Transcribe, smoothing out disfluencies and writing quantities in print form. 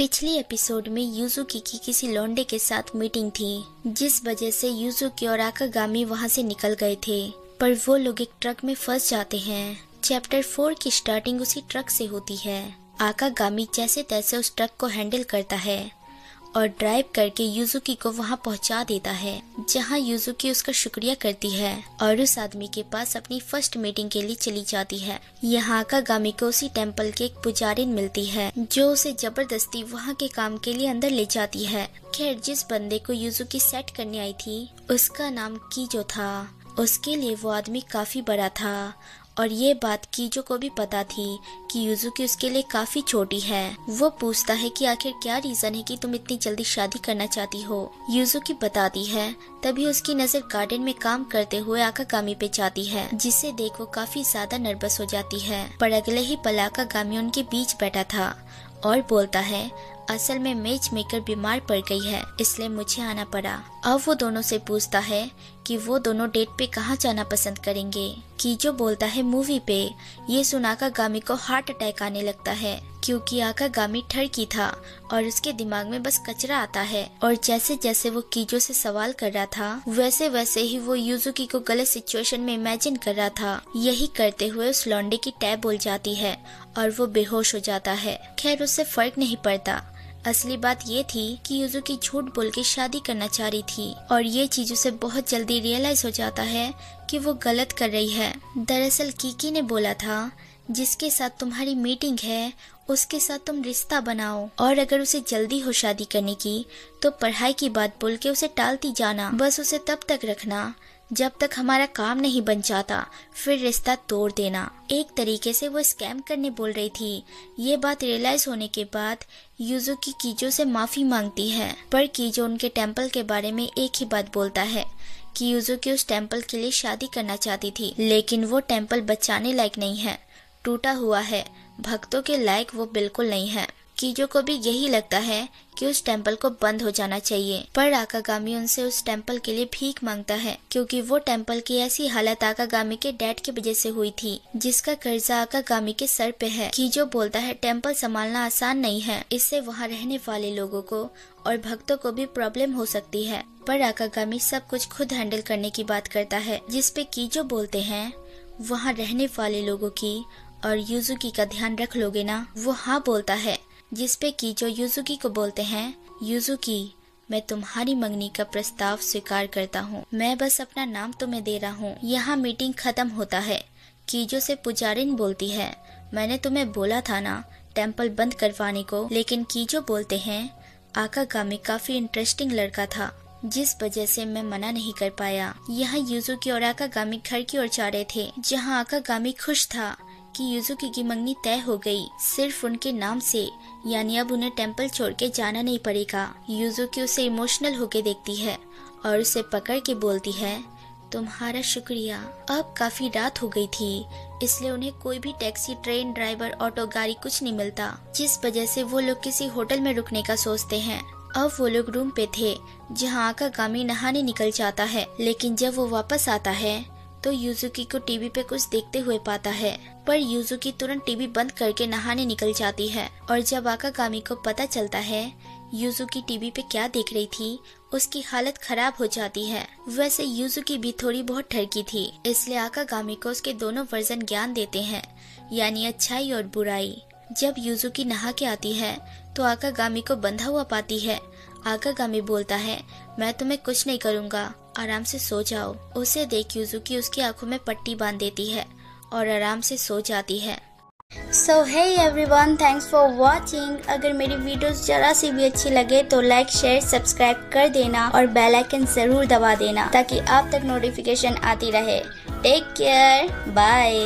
पिछले एपिसोड में यूजुकी की किसी लौंडे के साथ मीटिंग थी, जिस वजह से यूजुकी और आकागामी वहां से निकल गए थे, पर वो लोग एक ट्रक में फंस जाते हैं। चैप्टर 4 की स्टार्टिंग उसी ट्रक से होती है। आकागामी जैसे तैसे उस ट्रक को हैंडल करता है और ड्राइव करके यूजुकी को वहां पहुंचा देता है, जहां यूजुकी उसका शुक्रिया करती है और उस आदमी के पास अपनी फर्स्ट मीटिंग के लिए चली जाती है। यहाँ आकागामी को उसी टेम्पल के एक पुजारिन मिलती है, जो उसे जबरदस्ती वहां के काम के लिए अंदर ले जाती है। खैर, जिस बंदे को यूजुकी सेट करने आई थी उसका नाम कीजो था। उसके लिए वो आदमी काफी बड़ा था और ये बात कीजो को भी पता थी कि यूजुकी उसके लिए काफी छोटी है। वो पूछता है कि आखिर क्या रीजन है कि तुम इतनी जल्दी शादी करना चाहती हो। यूजुकी बताती है। तभी उसकी नजर गार्डन में काम करते हुए आकागामी पे जाती है, जिसे देख वो काफी ज्यादा नर्वस हो जाती है। पर अगले ही पल आकागामी उनके बीच बैठा था और बोलता है, असल में मैच मेकर बीमार पड़ गई है, इसलिए मुझे आना पड़ा। अब वो दोनों से पूछता है कि वो दोनों डेट पे कहाँ जाना पसंद करेंगे। कीजो बोलता है मूवी पे। ये सुन आकागामी को हार्ट अटैक आने लगता है, क्योंकि आकागामी ठरकी था और उसके दिमाग में बस कचरा आता है। और जैसे जैसे वो कीजो से सवाल कर रहा था, वैसे वैसे ही वो यूजुकी को गलत सिचुएशन में इमेजिन कर रहा था। यही करते हुए उस लौंडे की टैब बोल जाती है और वो बेहोश हो जाता है। खैर, उससे फर्क नहीं पड़ता। असली बात ये थी कि यूजुकी झूठ बोल के शादी करना चाह रही थी और ये चीज उसे बहुत जल्दी रियलाइज हो जाता है कि वो गलत कर रही है। दरअसल कीकी ने बोला था, जिसके साथ तुम्हारी मीटिंग है उसके साथ तुम रिश्ता बनाओ, और अगर उसे जल्दी हो शादी करने की तो पढ़ाई की बात बोल के उसे टालती जाना। बस उसे तब तक रखना जब तक हमारा काम नहीं बन जाता, फिर रिश्ता तोड़ देना। एक तरीके से वो स्कैम करने बोल रही थी। ये बात रियलाइज होने के बाद यूजुकी कीजो से माफी मांगती है, पर कीजो उनके टेम्पल के बारे में एक ही बात बोलता है कि यूजुकी उस टेम्पल के लिए शादी करना चाहती थी, लेकिन वो टेम्पल बचाने लायक नहीं है, टूटा हुआ है, भक्तों के लायक वो बिल्कुल नहीं है। कीजो को भी यही लगता है कि उस टेम्पल को बंद हो जाना चाहिए, पर आकागामी उनसे उस टेम्पल के लिए भीख मांगता है, क्योंकि वो टेम्पल की ऐसी हालत आकागामी के डैड की वजह से हुई थी, जिसका कर्जा आकागामी के सर पे है। कीजो बोलता है, टेम्पल संभालना आसान नहीं है, इससे वहाँ रहने वाले लोगों को और भक्तों को भी प्रॉब्लम हो सकती है। पर आकागामी सब कुछ खुद हैंडल करने की बात करता है, जिसपे कीजो बोलते हैं, वहाँ रहने वाले लोगों की और यूजुकी का ध्यान रख लोगे ना। वो हाँ बोलता है, जिसपे कीजो यूजुकी को बोलते हैं, यूजुकी, मैं तुम्हारी मंगनी का प्रस्ताव स्वीकार करता हूँ, मैं बस अपना नाम तुम्हें दे रहा हूँ। यहाँ मीटिंग खत्म होता है। कीजो से पुजारिन बोलती है, मैंने तुम्हें बोला था ना टेम्पल बंद करवाने को, लेकिन कीजो बोलते हैं, आकागामी काफी इंटरेस्टिंग लड़का था, जिस वजह से मैं मना नहीं कर पाया। यहाँ यूजुकी और आकागामी घर की ओर जा रहे थे, जहाँ आकागामी खुश था कि यूजुकी की मंगनी तय हो गई, सिर्फ उनके नाम से, यानी अब उन्हें टेम्पल छोड़ के जाना नहीं पड़ेगा। यूजुकी उसे इमोशनल होके देखती है और उसे पकड़ के बोलती है, तुम्हारा शुक्रिया। अब काफी रात हो गई थी, इसलिए उन्हें कोई भी टैक्सी, ट्रेन, ड्राइवर, ऑटो, गाड़ी कुछ नहीं मिलता, जिस वजह से वो लोग किसी होटल में रुकने का सोचते हैं। अब वो लोग रूम पे थे, जहाँ आकागामी नहाने निकल जाता है, लेकिन जब वो वापस आता है तो यूजुकी को टीवी पे कुछ देखते हुए पाता है, पर यूजुकी तुरंत टीवी बंद करके नहाने निकल जाती है। और जब आकागामी को पता चलता है यूजुकी टीवी पे क्या देख रही थी, उसकी हालत खराब हो जाती है। वैसे यूजुकी भी थोड़ी बहुत ठरकी थी, इसलिए आकागामी को उसके दोनों वर्जन ज्ञान देते हैं, यानी अच्छाई और बुराई। जब यूजुकी नहा के आती है तो आकागामी को बंधा हुआ पाती है। आकागामी बोलता है, मैं तुम्हें कुछ नहीं करूँगा, आराम से सो जाओ। उसे देख यूजुकी उसकी आंखों में पट्टी बांध देती है और आराम से सो जाती है। So hey everyone, thanks for watching. अगर मेरी वीडियोस जरा सी भी अच्छी लगे तो लाइक, शेयर, सब्सक्राइब कर देना और बेल आइकन जरूर दबा देना, ताकि आप तक नोटिफिकेशन आती रहे। Take care, bye.